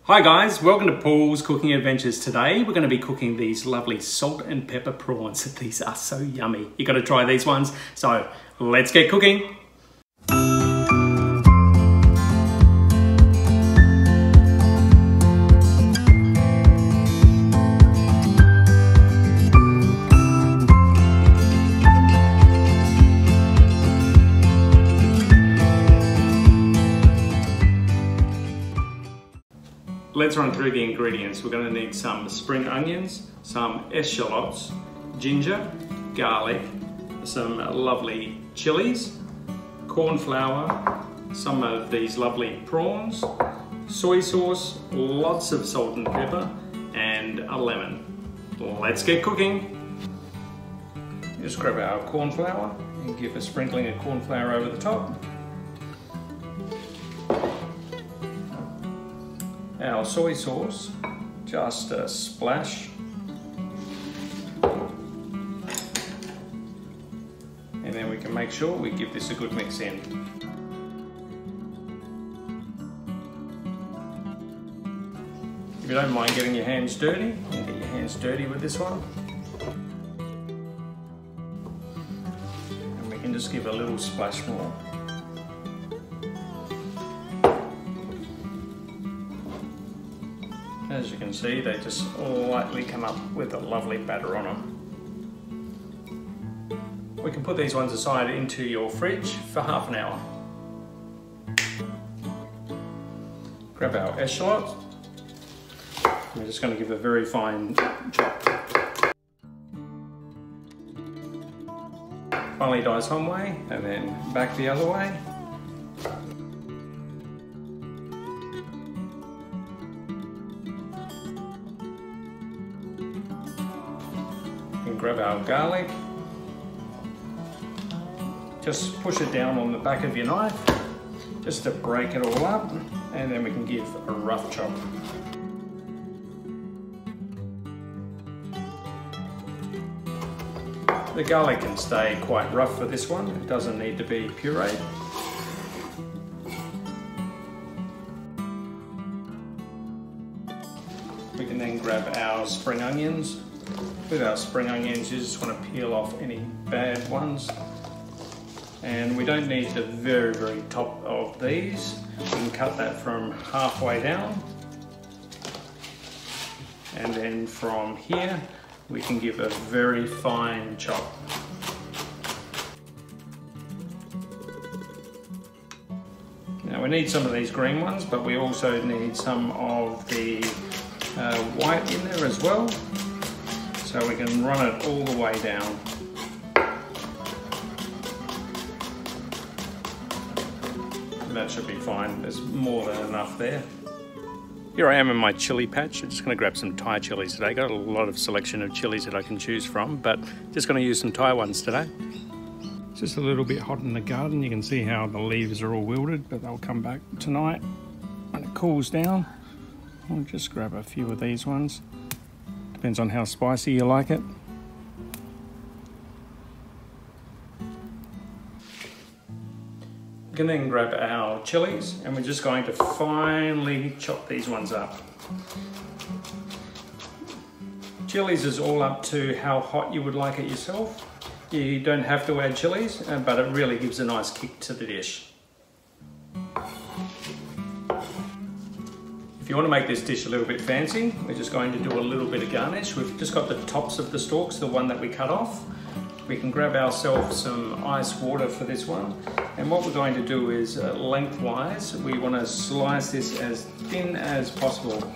Hi guys, welcome to Paul's Cooking Adventures. Today we're going to be cooking these lovely salt and pepper prawns. These are so yummy. You got to try these ones. So let's get cooking. Let's run through the ingredients. We're going to need some spring onions, some eschalots, ginger, garlic, some lovely chilies, corn flour, some of these lovely prawns, soy sauce, lots of salt and pepper, and a lemon. Let's get cooking. Just grab our corn flour and give a sprinkling of corn flour over the top. Our soy sauce, just a splash. And then we can make sure we give this a good mix in. If you don't mind getting your hands dirty, you can get your hands dirty with this one. And we can just give a little splash more. As you can see, they just lightly come up with a lovely batter on them. We can put these ones aside into your fridge for half an hour. Grab our eschalot. We're just going to give a very fine chop. Finally dice one way and then back the other way. And grab our garlic, just push it down on the back of your knife just to break it all up, and then we can give a rough chop. The garlic can stay quite rough for this one, it doesn't need to be pureed. We can then grab our spring onions. With our spring onions, you just want to peel off any bad ones. And we don't need the very, very top of these. We can cut that from halfway down. And then from here, we can give a very fine chop. Now we need some of these green ones, but we also need some of the white in there as well. So we can run it all the way down. That should be fine, there's more than enough there. Here I am in my chili patch. I'm just going to grab some Thai chilies today. Got a lot of selection of chilies that I can choose from, but just going to use some Thai ones today. It's just a little bit hot in the garden. You can see how the leaves are all wilted, but they'll come back tonight when it cools down. I'll just grab a few of these ones. Depends on how spicy you like it. We can then grab our chilies and we're just going to finely chop these ones up. Chilies is all up to how hot you would like it yourself. You don't have to add chilies, but it really gives a nice kick to the dish. If you want to make this dish a little bit fancy, we're just going to do a little bit of garnish. We've just got the tops of the stalks, the one that we cut off. We can grab ourselves some ice water for this one. And what we're going to do is lengthwise, we want to slice this as thin as possible.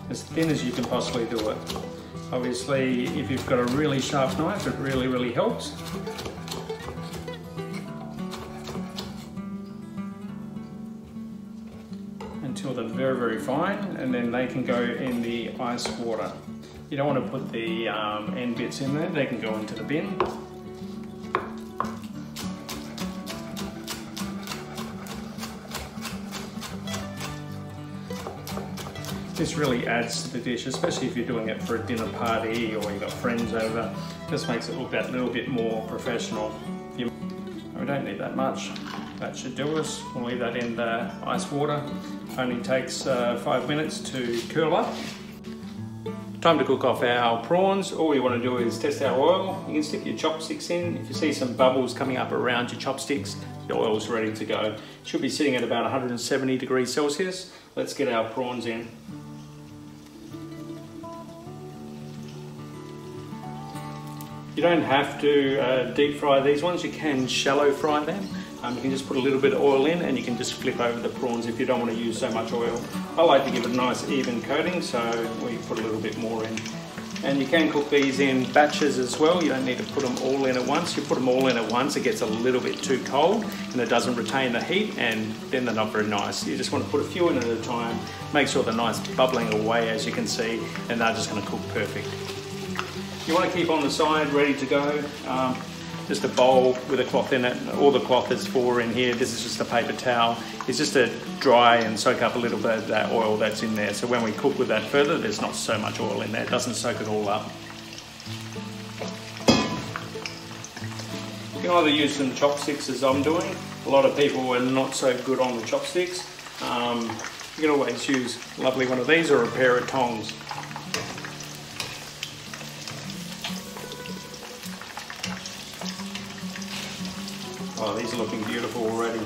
As thin as you can possibly do it. Obviously, if you've got a really sharp knife, it really, really helps. Until they're very, very fine, and then they can go in the ice water. You don't want to put the end bits in there, they can go into the bin. This really adds to the dish, especially if you're doing it for a dinner party or you've got friends over. Just makes it look that little bit more professional. We don't need that much. That should do us. We'll leave that in the ice water Only takes 5 minutes to curl up. Time to cook off our prawns. All we want to do is test our oil. You can stick your chopsticks in. If you see some bubbles coming up around your chopsticks, the oil's ready to go. It should be sitting at about 170 degrees Celsius. Let's get our prawns in. You don't have to deep fry these ones. You can shallow fry them. You can just put a little bit of oil in and you can just flip over the prawns if you don't want to use so much oil. I like to give it a nice even coating, so we put a little bit more in. And you can cook these in batches as well. You don't need to put them all in at once. You put them all in at once, it gets a little bit too cold and it doesn't retain the heat, and then they're not very nice. You just want to put a few in at a time, make sure they're nice bubbling away, as you can see, and they're just going to cook perfect. You want to keep on the side ready to go. Just a bowl with a cloth in it. All the cloth is for in here. This is just a paper towel. It's just to dry and soak up a little bit of that oil that's in there. So when we cook with that further, there's not so much oil in there. It doesn't soak it all up. You can either use some chopsticks, as I'm doing. A lot of people are not so good on the chopsticks. You can always use a lovely one of these or a pair of tongs. Oh, these are looking beautiful already.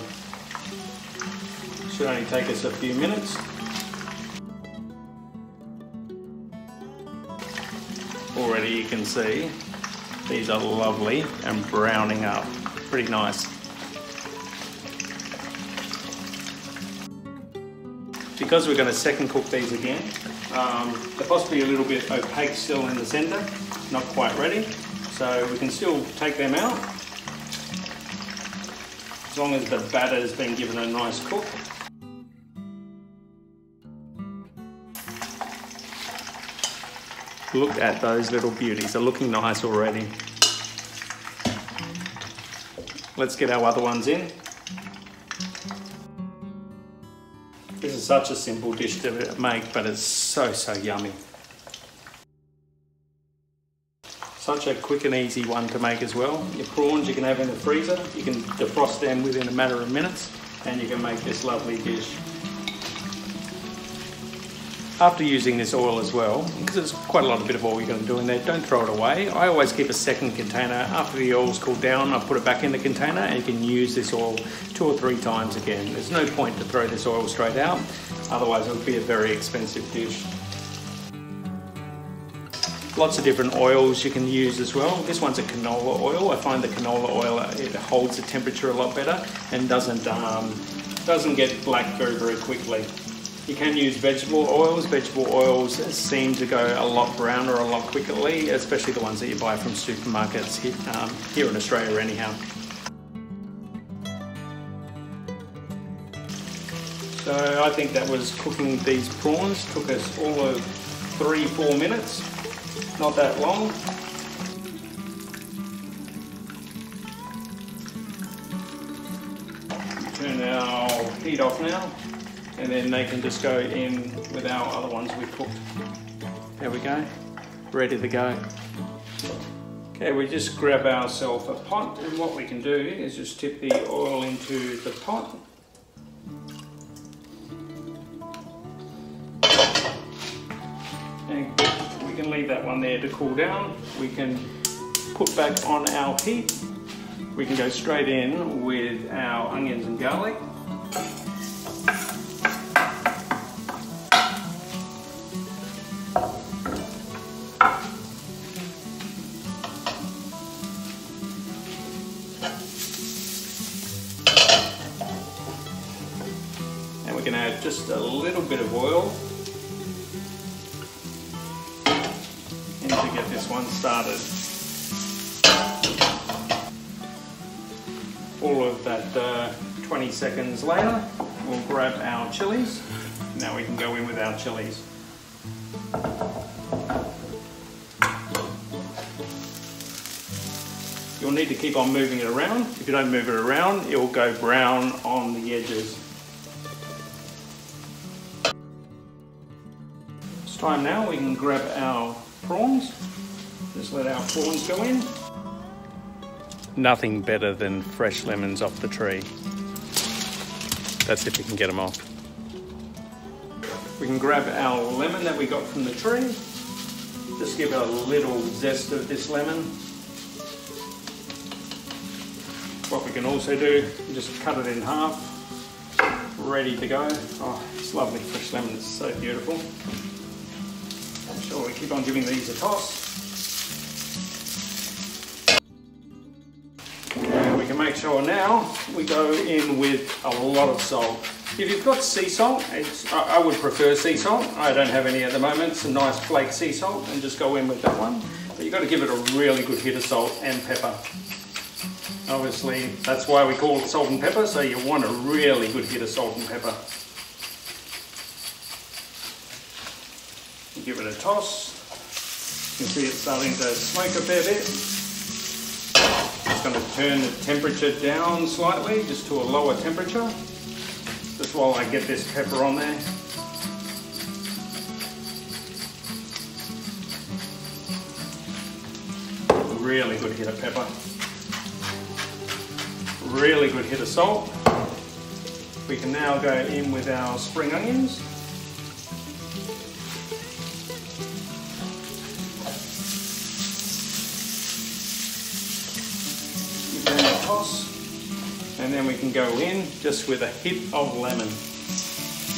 Should only take us a few minutes. Already you can see these are lovely and browning up. Pretty nice. Because we're going to second cook these again, they're possibly a little bit opaque still in the centre, not quite ready. So we can still take them out. As long as the batter has been given a nice cook. Look at those little beauties, they're looking nice already. Let's get our other ones in. This is such a simple dish to make, but it's so yummy. Such a quick and easy one to make as well. Your prawns you can have in the freezer. You can defrost them within a matter of minutes and you can make this lovely dish. After using this oil as well, because there's quite a bit of oil you're going to do in there, don't throw it away. I always keep a second container. After the oil's cooled down, I put it back in the container and you can use this oil 2 or 3 times again. There's no point to throw this oil straight out, otherwise it would be a very expensive dish. Lots of different oils you can use as well. This one's a canola oil. I find the canola oil, it holds the temperature a lot better and doesn't get black very quickly. You can use vegetable oils. Vegetable oils seem to go a lot browner a lot quickly, especially the ones that you buy from supermarkets here in Australia anyhow. So I think that was cooking these prawns. Took us all of 3-4 minutes. Not that long. Turn our heat off now, and then they can just go in with our other ones we cooked. There we go, ready to go. Okay, we just grab ourselves a pot, and what we can do is just tip the oil into the pot. And we can leave that one there to cool down. We can put back on our heat. We can go straight in with our onions and garlic. And we can add just a little bit of oil to get this one started. All of that 20 seconds later, we'll grab our chilies. Now we can go in with our chilies. You'll need to keep on moving it around. If you don't move it around, it will go brown on the edges. It's time now, we can grab our prawns. Just let our prawns go in. Nothing better than fresh lemons off the tree. That's if you can get them off. We can grab our lemon that we got from the tree. Just give it a little zest of this lemon. What we can also do, just cut it in half. Ready to go. Oh, it's lovely fresh lemon, it's so beautiful. I'm sure we keep on giving these a toss. And we can make sure now we go in with a lot of salt. If you've got sea salt, I would prefer sea salt. I don't have any at the moment. It's a nice flake sea salt, and just go in with that one. But you've got to give it a really good hit of salt and pepper. Obviously, that's why we call it salt and pepper, so you want a really good hit of salt and pepper. Give it a toss. You can see it's starting to smoke a fair bit. Just going to turn the temperature down slightly, just to a lower temperature. Just while I get this pepper on there. Really good hit of pepper. Really good hit of salt. We can now go in with our spring onions. Give them a toss. And then we can go in just with a hit of lemon.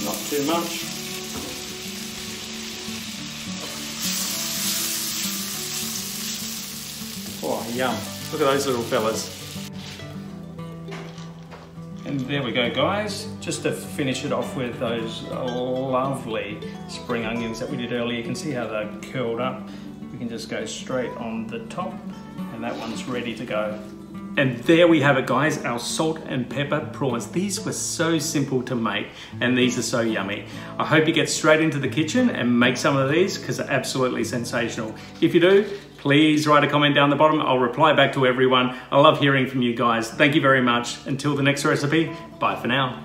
Not too much. Oh, yum. Look at those little fellas. And there we go, guys. Just to finish it off with those lovely spring onions that we did earlier. You can see how they're curled up. We can just go straight on the top, and that one's ready to go. And there we have it, guys, our salt and pepper prawns. These were so simple to make, and these are so yummy. I hope you get straight into the kitchen and make some of these, because they're absolutely sensational. If you do, please write a comment down the bottom. I'll reply back to everyone. I love hearing from you guys. Thank you very much. Until the next recipe, bye for now.